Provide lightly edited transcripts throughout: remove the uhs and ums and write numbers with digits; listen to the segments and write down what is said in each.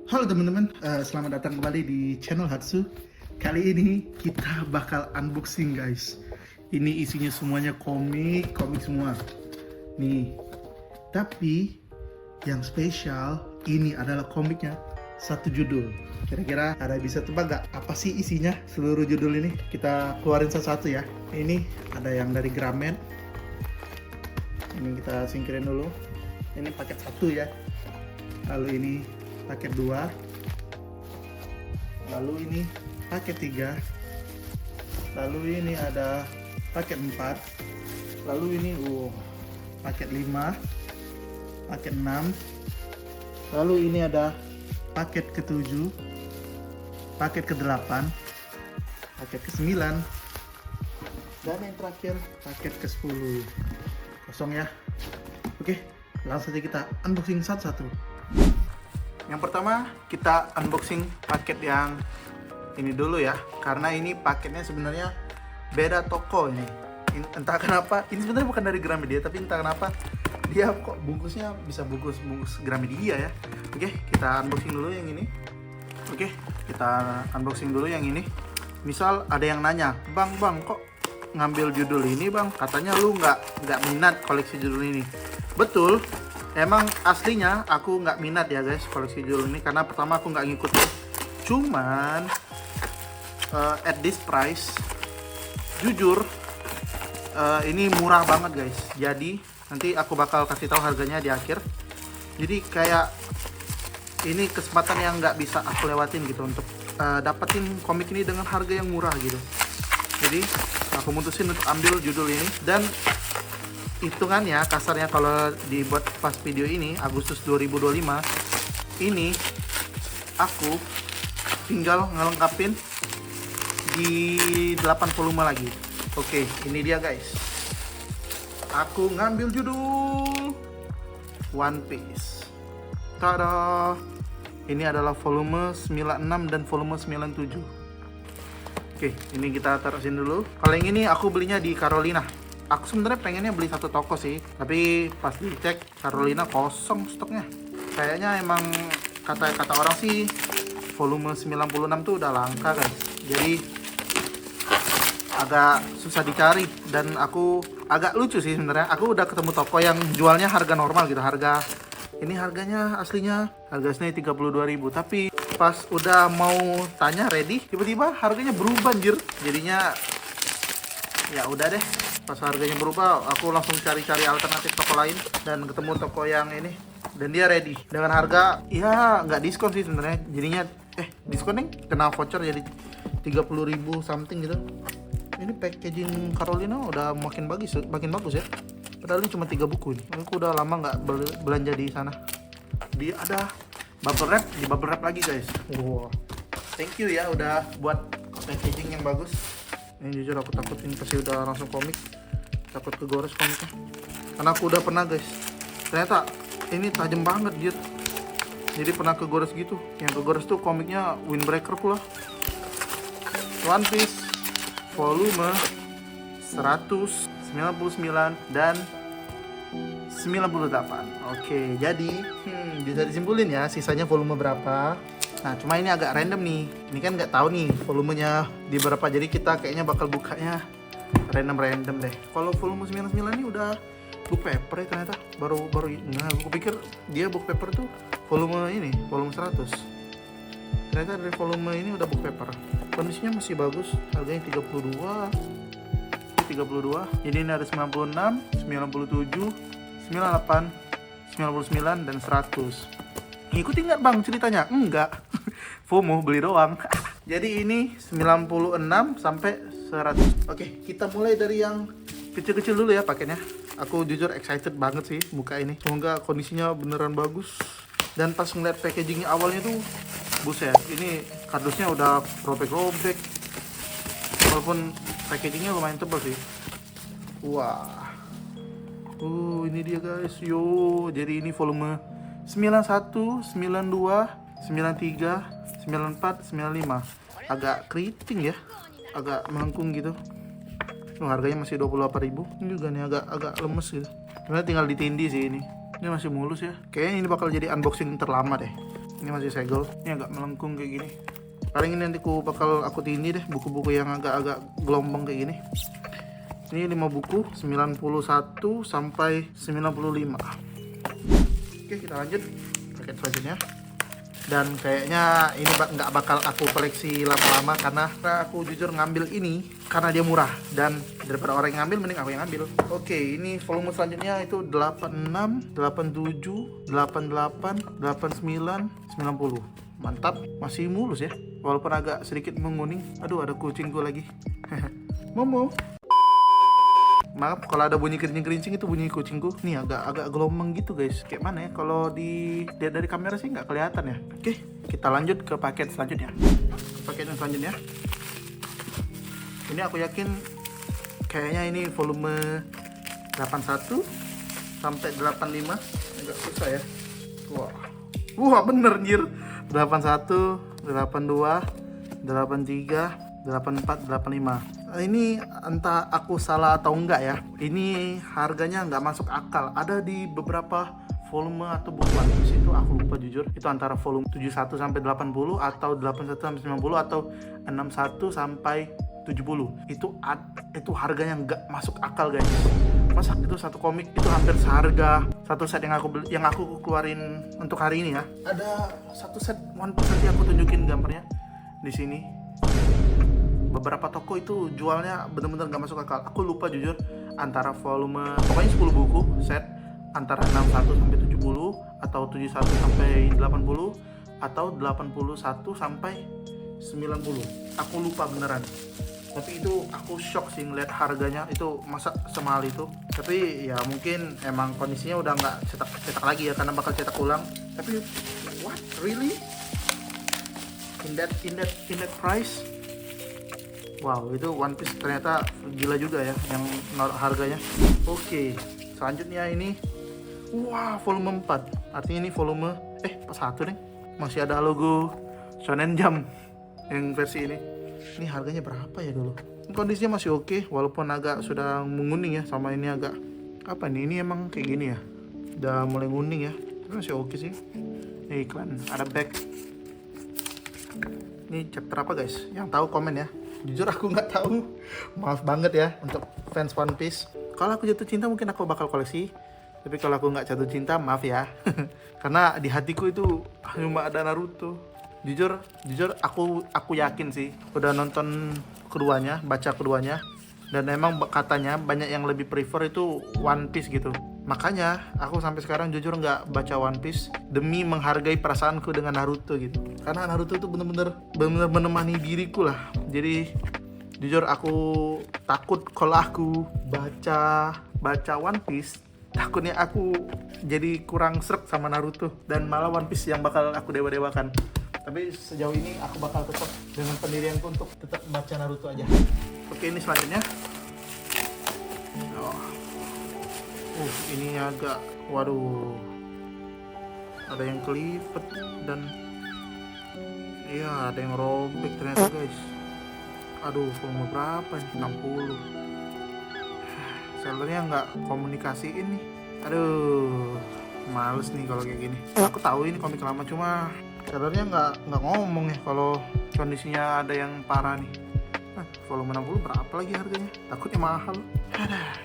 Halo teman-teman, selamat datang kembali di channel Hatsu. Kali ini kita bakal unboxing guys. Ini isinya semuanya komik semua. Nih, tapi yang spesial ini adalah komiknya satu judul. Kira-kira ada bisa tebak gak apa sih isinya seluruh judul ini? Kita keluarin satu-satu ya. Ini ada yang dari Gramet. Ini kita singkirin dulu. Ini paket satu ya. Lalu ini paket 2, lalu ini paket 3, lalu ini ada paket 4, lalu ini paket 5, paket 6, lalu ini ada paket ke-7, paket ke-8, paket ke-9, dan yang terakhir paket ke-10. Kosong ya. Oke, langsung saja kita unboxing satu-satu. Yang pertama kita unboxing paket yang ini dulu ya, karena ini paketnya sebenarnya beda toko ini. Entah kenapa, ini sebenarnya bukan dari Gramedia, tapi entah kenapa dia kok bungkusnya bisa bungkus Gramedia ya. Oke, kita unboxing dulu yang ini. Oke, kita unboxing dulu yang ini. Misal ada yang nanya, bang kok ngambil judul ini bang? Katanya lu nggak minat koleksi judul ini. Betul. Emang aslinya aku nggak minat ya guys koleksi judul ini, karena pertama aku nggak ngikutin. Cuman at this price, jujur ini murah banget guys. Jadi nanti aku bakal kasih tahu harganya di akhir. Jadi kayak ini kesempatan yang nggak bisa aku lewatin gitu untuk dapetin komik ini dengan harga yang murah gitu. Jadi aku mutusin untuk ambil judul ini, dan hitungannya kasarnya kalau dibuat pas video ini Agustus 2025 ini aku tinggal ngelengkapin di 8 volume lagi. Oke, ini dia guys, aku ngambil judul One Piece. Tada, ini adalah volume 96 dan volume 97. Oke, ini kita taruhin dulu. Kalau yang ini aku belinya di Carolina. Aku sebenarnya pengennya beli satu toko sih, tapi pas dicek Carolina kosong stoknya. Kayaknya emang kata orang sih volume 96 tuh udah langka guys. Jadi agak susah dicari, dan aku agak lucu sih sebenarnya. Aku udah ketemu toko yang jualnya harga normal gitu. Harganya aslinya 32.000, tapi pas udah mau tanya ready, tiba-tiba harganya berubah anjir. Jadinya ya udah deh, pas harganya berubah aku langsung cari-cari alternatif toko lain dan ketemu toko yang ini, dan dia ready dengan harga ya nggak diskon sih sebenarnya. Jadinya diskon nih, kena voucher jadi 30.000 something gitu. Ini packaging Carolina udah makin bagus ya, padahal ini cuma 3 buku ini. Aku udah lama nggak belanja di sana. Dia ada bubble wrap lagi guys. Wow, thank you ya udah buat packaging yang bagus. Ini jujur aku takut ini pasti udah langsung komik, takut kegores komiknya, karena aku udah pernah guys. Ternyata ini tajam banget dia, jadi pernah kegores gitu. Yang kegores tuh komiknya Windbreaker pula. One Piece volume 199 dan 98. Oke, jadi bisa disimpulin ya sisanya volume berapa. Nah, cuma ini agak random nih. Ini kan nggak tahu nih volumenya di berapa. Jadi kita kayaknya bakal bukanya random deh. Kalau volume 99 ini udah book paper ya ternyata. Baru nah, aku pikir dia book paper tuh volume 100. Ternyata dari volume ini udah book paper. Kondisinya masih bagus. Harganya 32. Jadi ini ada 96, 97, 98, 99 dan 100. Ngikutin nggak bang ceritanya? Enggak. FOMO beli doang. Jadi ini 96 sampai 100. Oke, kita mulai dari yang kecil-kecil dulu ya paketnya. Aku jujur excited banget sih buka ini. Semoga kondisinya beneran bagus. Dan pas ngeliat packagingnya awalnya tuh, buset, ini kardusnya udah robek-robek. Walaupun packagingnya lumayan tebal sih. Wah. Ini dia guys. Yo, jadi ini volume 91, 92, 93, 94, 95. Agak keriting ya, agak melengkung gitu. Harganya masih 28.000. Ini juga nih agak lemes gitu. Sebenarnya tinggal ditindih sih ini. Ini masih mulus ya. Kayaknya ini bakal jadi unboxing terlama deh. Ini masih segel, ini agak melengkung kayak gini. Paling ini nanti bakal aku tindih deh buku-buku yang agak-agak gelombang kayak gini. Ini 5 buku, 91 sampai 95. Oke, kita lanjut paket selanjutnya. Dan kayaknya ini nggak bakal aku koleksi lama-lama karena aku jujur ngambil ini karena dia murah, dan daripada orang yang ngambil mending aku yang ngambil. Oke, ini volume selanjutnya itu 86, 87, 88, 89, 90. Mantap, masih mulus ya, walaupun agak sedikit menguning. Aduh, ada kucingku lagi. Momo. Maaf kalau ada bunyi kerincing-kerincing, itu bunyi kucingku. Nih agak gelombang gitu guys. Kayak mana ya? Kalau dilihat dari kamera sih nggak kelihatan ya. Oke, kita lanjut ke paket selanjutnya. Paket yang selanjutnya. Ini aku yakin kayaknya ini volume 81 sampai 85. Agak susah ya. Wah bener anjir. 81, 82, 83, 84, 85. Ini entah aku salah atau enggak ya, ini harganya nggak masuk akal. Ada di beberapa volume atau bukuan di situ, aku lupa jujur. Itu antara volume 71 sampai 80 atau 81 sampai 90 atau 61 sampai 70. Itu harganya nggak masuk akal guys. Masa itu satu komik itu hampir seharga satu set yang aku keluarin untuk hari ini ya. Ada satu set One Piece, nanti aku tunjukin gambarnya di sini. Beberapa toko itu jualnya bener-bener gak masuk akal. Aku lupa jujur antara volume, pokoknya 10 buku set antara 61 sampai 70 atau 71 sampai 80 atau 81 sampai 90. Aku lupa beneran. Tapi itu aku shock sih ngeliat harganya, itu masa semahal itu. Tapi ya mungkin emang kondisinya udah nggak cetak lagi ya, karena bakal cetak ulang. Tapi what, really? In that price? Wow, itu One Piece ternyata gila juga ya yang harganya. Oke, selanjutnya ini volume 4. Artinya ini volume pas 1 nih. Masih ada logo Shonen Jump yang versi ini. Ini harganya berapa ya dulu? Kondisinya masih oke, walaupun agak sudah menguning ya, sama ini agak apa nih? Ini emang kayak gini ya. Udah mulai nguning ya. Tapi masih oke sih. Ini iklan, ada back. Ini chapter apa guys? Yang tahu komen ya. Jujur aku nggak tahu, maaf banget ya untuk fans One Piece. Kalau aku jatuh cinta mungkin aku bakal koleksi, tapi kalau aku nggak jatuh cinta maaf ya. Karena di hatiku itu cuma ada Naruto. Jujur aku yakin sih udah nonton keduanya, baca keduanya, dan emang katanya banyak yang lebih prefer itu One Piece gitu. Makanya aku sampai sekarang jujur nggak baca One Piece demi menghargai perasaanku dengan Naruto gitu. Karena Naruto itu bener-bener menemani diriku lah. Jadi jujur aku takut kalau aku baca One Piece, takutnya aku jadi kurang srek sama Naruto dan malah One Piece yang bakal aku dewa-dewakan. Tapi sejauh ini aku bakal tetap dengan pendirianku untuk tetap baca Naruto aja. Oke, ini selanjutnya. Ini agak, waduh, ada yang kelipet dan iya ada yang robek ternyata guys. Aduh, volume berapa nih? 60. Sellernya nggak komunikasiin nih. Aduh, males nih kalau kayak gini. Aku tahu ini komik lama, cuma sellernya nggak ngomong ya kalau kondisinya ada yang parah nih. Volume 60 berapa lagi harganya? Takutnya mahal.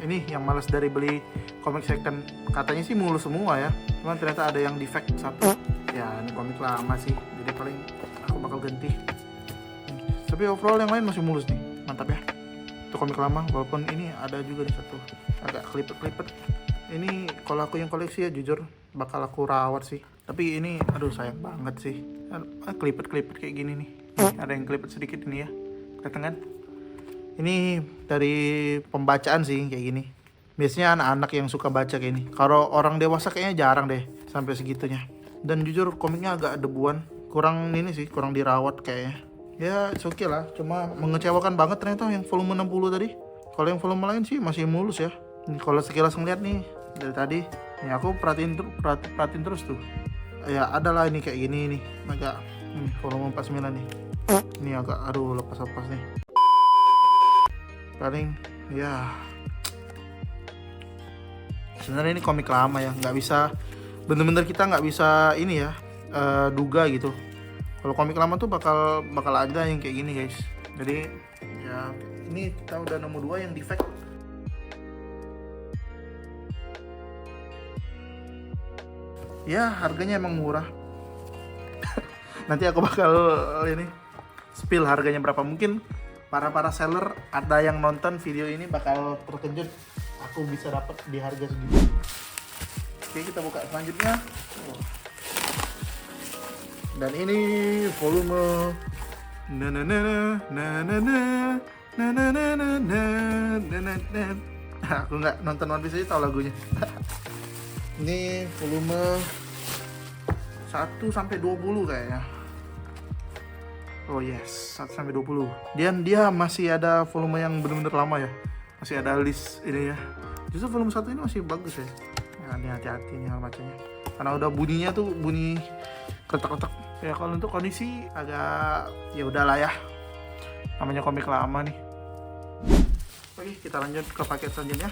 Ini yang males dari beli komik second. Katanya sih mulus semua ya, cuman ternyata ada yang defect satu. Ya ini komik lama sih, jadi paling aku bakal ganti. Tapi overall yang lain masih mulus nih, mantap ya. Itu komik lama, walaupun ini ada juga nih satu agak kelipet-kelipet. Ini kalau aku yang koleksi ya jujur bakal aku rawat sih. Tapi ini aduh sayang banget sih. Kelipet-kelipet kayak gini nih. Ada yang kelipet sedikit ini ya. Kelihatan kan? Ini dari pembacaan sih kayak gini. Biasanya anak-anak yang suka baca kayak ini. Kalau orang dewasa kayaknya jarang deh sampai segitunya. Dan jujur komiknya agak debuan, kurang ini sih, kurang dirawat kayaknya. Ya oke lah, cuma mengecewakan banget ternyata yang volume 60 tadi. Kalau yang volume lain sih masih mulus ya. Ini kalau sekilas ngeliat nih dari tadi, nih aku perhatiin terus tuh. Ya adalah ini kayak gini nih, agak volume 49 nih. Ini agak aduh lepas-lepas nih. Paling ya sebenarnya ini komik lama ya, nggak bisa bener-bener kita nggak bisa ini ya duga gitu. Kalau komik lama tuh bakal ada yang kayak gini guys. Jadi ya ini kita udah nemu 2 yang defect. Ya harganya emang murah. Nanti aku bakal ini spill harganya berapa. Mungkin para seller ada yang nonton video ini bakal terkejut aku bisa dapat di harga segitu. Oke, kita buka selanjutnya. Dan ini volume aku nggak nonton One Piece aja tahu lagunya. Ini volume 1 sampai 20 kayaknya. Oh yes, 1 sampai 20. Dia masih ada volume yang benar-benar lama ya. Masih ada list ini ya. Justru volume 1 ini masih bagus ya. Nah, ini hati-hati nih hal bacanya. Karena udah bunyinya tuh bunyi ketak-ketak. Ya kalau untuk kondisi agak ya udahlah ya. Namanya komik lama nih. Oke, kita lanjut ke paket selanjutnya.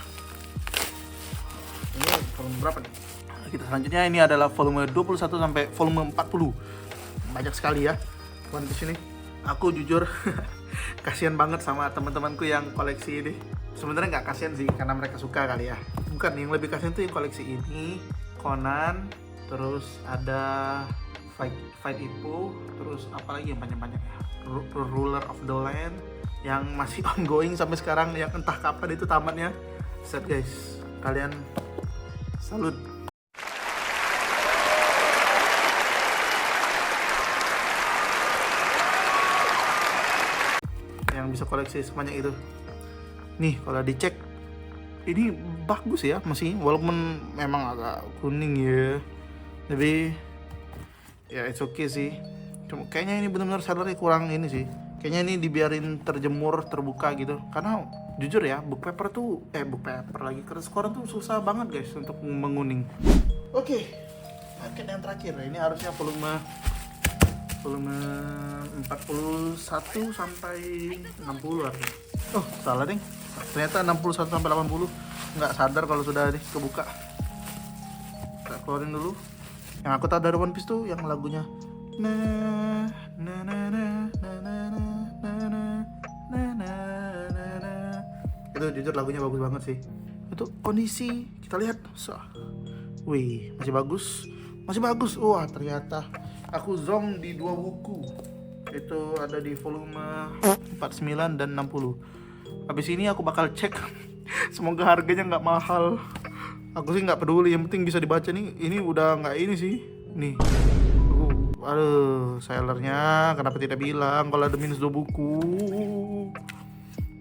Ini volume berapa nih? Kita selanjutnya ini adalah volume 21 sampai volume 40. Banyak sekali ya One Piece ini. Aku jujur kasihan banget sama teman-temanku yang koleksi ini. Sebenarnya nggak kasihan sih karena mereka suka kali ya. Bukan, yang lebih kasihan tuh yang koleksi ini, Conan, terus ada Fight Ippo, terus apalagi yang banyak-banyak ya, Ruler of the Land yang masih ongoing sampai sekarang, yang entah kapan itu tamatnya. Set guys, kalian salut. Yang bisa koleksi sebanyak itu. Nih kalau dicek ini bagus ya, masih walaupun memang agak kuning ya, tapi ya it's okay sih. Cuma kayaknya ini benar-benar sellernya kurang ini sih. Kayaknya ini dibiarin terjemur, terbuka gitu. Karena jujur ya, book paper lagi kertas koran tuh susah banget guys untuk menguning. Oke, paket yang terakhir. Ini harusnya volume 41 sampai 60 artinya. Oh, salah ding. Ternyata 61 sampai 80. Nggak sadar kalau sudah kebuka. Kita keluarin dulu. Yang aku tahu dari One Piece tuh yang lagunya itu jujur lagunya bagus banget sih. Itu kondisi kita lihat, wih masih bagus. Wah ternyata aku zong di 2 buku. Itu ada di volume 49 dan 60. Habis ini aku bakal cek. Semoga harganya nggak mahal. Aku sih nggak peduli, yang penting bisa dibaca nih. Ini udah nggak ini sih. Nih. Aduh, sellernya kenapa tidak bilang kalau ada minus 2 buku?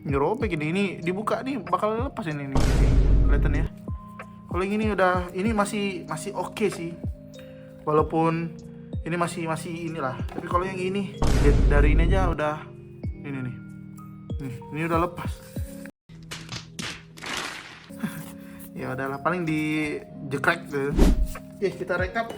Ini robek ini dibuka nih bakal lepas ini nih. Kelihatan ya. Kalau yang ini udah, ini masih oke sih. Walaupun ini masih inilah. Tapi kalau yang ini dari ini aja udah ini nih. Ini udah lepas. Ya udahlah, paling dijekrek gitu. Oke, kita rekap.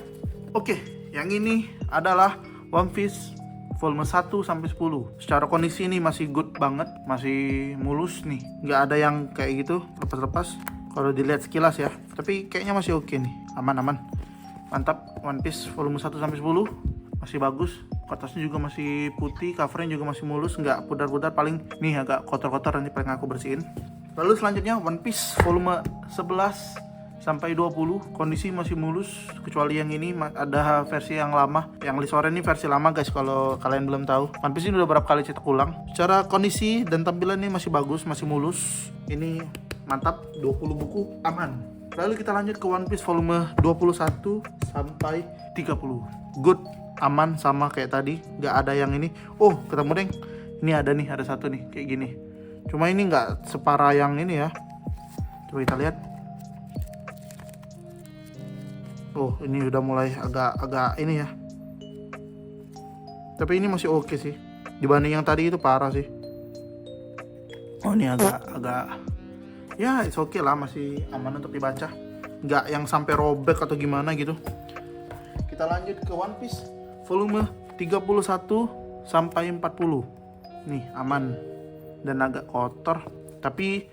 Oke, yang ini adalah One Piece volume 1 sampai 10. Secara kondisi ini masih good banget, masih mulus nih. Nggak ada yang kayak gitu lepas-lepas kalau dilihat sekilas ya. Tapi kayaknya masih oke nih, aman-aman. Mantap, One Piece volume 1 sampai 10 masih bagus. Kertasnya juga masih putih, covernya juga masih mulus, nggak pudar-pudar. Paling nih agak kotor-kotor, nanti paling aku bersihin. Lalu selanjutnya One Piece volume 11 sampai 20 kondisi masih mulus, kecuali yang ini ada versi yang lama. Yang Lisoren ini versi lama guys, kalau kalian belum tahu. One Piece ini udah berapa kali cetak ulang. Secara kondisi dan tampilan ini masih bagus, masih mulus. Ini mantap, 20 buku aman. Lalu kita lanjut ke One Piece volume 21 sampai 30. Good, aman sama kayak tadi, nggak ada yang ini. Oh, ketemu deng. Ini ada nih, ada satu nih kayak gini. Cuma ini nggak separah yang ini ya. Coba kita lihat. Oh, ini udah mulai agak ini ya. Tapi ini masih oke sih. Dibanding yang tadi itu parah sih. Oh, ini agak ya, it's okay lah, masih aman untuk dibaca. Nggak yang sampai robek atau gimana gitu. Kita lanjut ke One Piece volume 31 sampai 40. Nih, aman. Dan agak kotor, tapi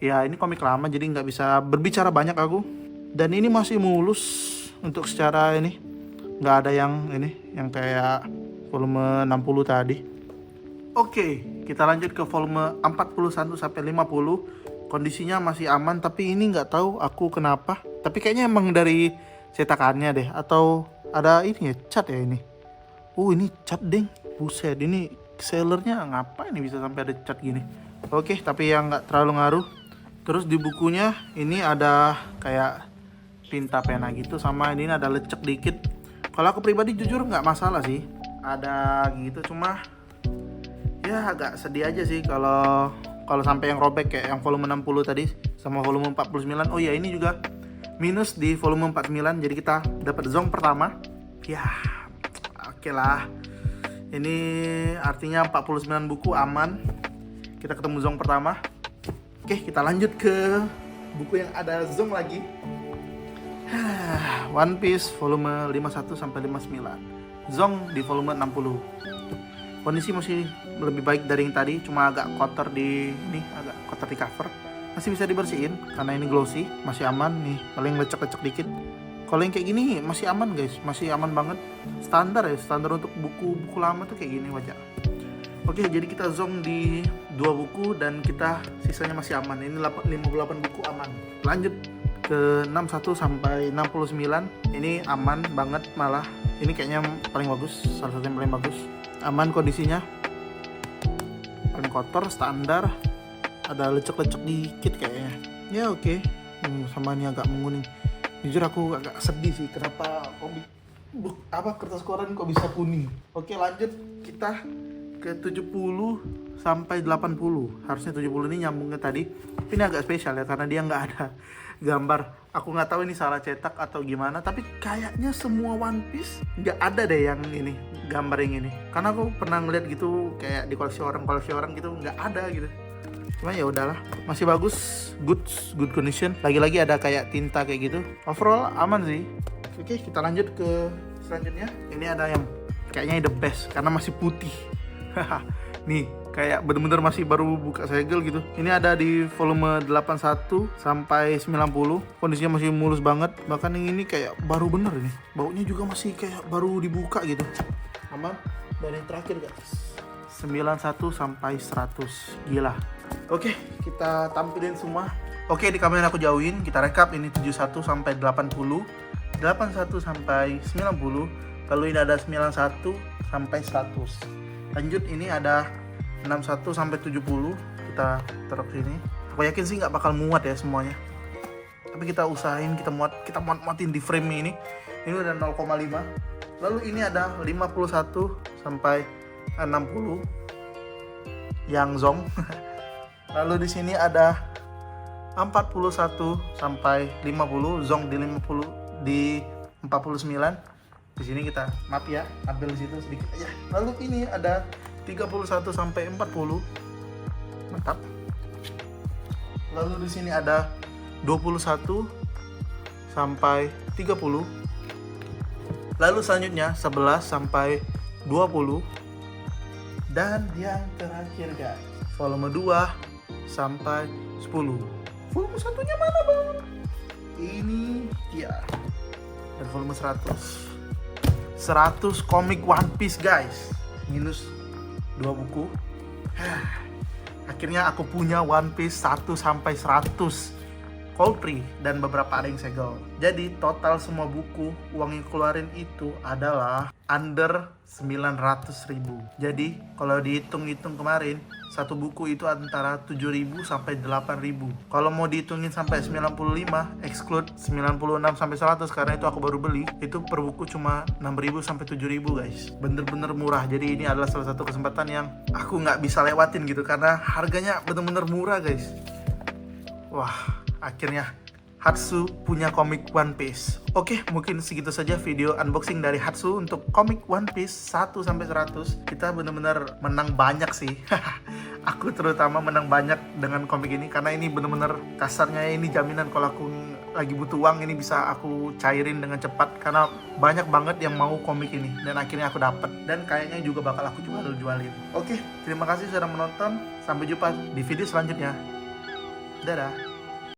ya ini komik lama jadi nggak bisa berbicara banyak aku. Dan ini masih mulus untuk secara ini nggak ada yang ini, yang kayak volume 60 tadi. Oke, kita lanjut ke volume 41 sampai 50. Kondisinya masih aman, tapi ini nggak tahu aku kenapa. Tapi kayaknya emang dari cetakannya deh, atau ada ini ya, cat ya ini. Ini cat deng, buset, ini sellernya ngapain nih bisa sampai ada cat gini. Oke, tapi yang nggak terlalu ngaruh. Terus di bukunya ini ada kayak tinta pena gitu, sama ini ada lecek dikit. Kalau aku pribadi jujur nggak masalah sih, ada gitu, cuma ya agak sedih aja sih kalau sampai yang robek kayak yang volume 60 tadi sama volume 49. Oh ya, ini juga minus di volume 49, jadi kita dapat zong pertama. Ya, oke lah. Ini artinya 49 buku aman. Kita ketemu zong pertama. Oke, kita lanjut ke buku yang ada zong lagi. One Piece volume 51 sampai 59. Zong di volume 60. Kondisi masih lebih baik dari yang tadi, cuma agak kotor di ini, agak kotor di cover. Masih bisa dibersihin karena ini glossy, masih aman nih, paling lecek-lecek dikit. Kalau yang kayak gini masih aman guys, masih aman banget. Standar ya, standar untuk buku-buku lama tuh kayak gini wajar. Oke, jadi kita zong di 2 buku dan kita sisanya masih aman. Ini 58 buku aman. Lanjut ke 61 sampai 69. Ini aman banget malah. Ini kayaknya paling bagus, salah satu yang paling bagus. Aman kondisinya, paling kotor standar, ada lecek-lecek dikit kayaknya. Ya oke. Sama ini agak menguning. Jujur aku agak sedih sih, kenapa kertas koran kok bisa kuning. Oke, lanjut kita ke 70 sampai 80. Harusnya 70 ini nyambungnya tadi. Ini agak spesial ya karena dia nggak ada gambar. Aku nggak tahu ini salah cetak atau gimana, tapi kayaknya semua One Piece nggak ada deh yang ini, gambar yang ini. Karena aku pernah ngeliat gitu kayak di koleksi orang gitu, nggak ada gitu. Cuma ya udahlah, masih bagus, good condition. Lagi-lagi ada kayak tinta kayak gitu. Overall aman sih. Oke, kita lanjut ke selanjutnya. Ini ada yang kayaknya the best karena masih putih. Nih, kayak bener-bener masih baru buka segel gitu. Ini ada di volume 81 sampai 90. Kondisinya masih mulus banget. Bahkan yang ini kayak baru bener ini. Baunya juga masih kayak baru dibuka gitu. Aman. Dan yang terakhir guys, 91 sampai 100. Gila. Oke, kita tampilin semua. Oke, di kamera aku jauhin. Kita rekap ini 71 sampai 80. 81 sampai 90. Lalu ini ada 91 sampai 100. Lanjut ini ada 61 sampai 70. Kita taruh sini. Aku yakin sih nggak bakal muat ya semuanya. Tapi kita usahain kita muatin di frame ini. Ini udah 0,5. Lalu ini ada 51 sampai 60 yang zong. Lalu di sini ada 41 sampai 50, zong di 50 di 49. Di sini kita maaf ya, ambil di situ sedikit aja. Lalu ini ada 31 sampai 40. Mantap. Lalu di sini ada 21 sampai 30. Lalu selanjutnya 11 sampai 20. Dan yang terakhir guys, volume 2 sampai 10. Volume satunya mana bang? Ini dia. Dan volume 100 komik One Piece guys. Minus 2 buku. Akhirnya aku punya One Piece 1 sampai 100 cold free dan beberapa ada yang segel. Jadi total semua buku uang yang keluarin itu adalah under 900.000. Jadi kalau dihitung-hitung kemarin satu buku itu antara 7.000 sampai 8.000. Kalau mau dihitungin sampai 95 exclude 96 sampai 100 karena itu aku baru beli, itu per buku cuma 6.000 sampai 7.000 guys. Bener-bener murah. Jadi ini adalah salah satu kesempatan yang aku nggak bisa lewatin gitu karena harganya bener-bener murah guys. Wah, akhirnya Hatsu punya komik One Piece. Oke, mungkin segitu saja video unboxing dari Hatsu untuk komik One Piece 1 sampai 100. Kita benar-benar menang banyak sih. Aku terutama menang banyak dengan komik ini karena ini benar-benar kasarnya ini jaminan kalau aku lagi butuh uang ini bisa aku cairin dengan cepat karena banyak banget yang mau komik ini dan akhirnya aku dapat dan kayaknya juga bakal aku jualin. Oke, terima kasih sudah menonton. Sampai jumpa di video selanjutnya. Dadah.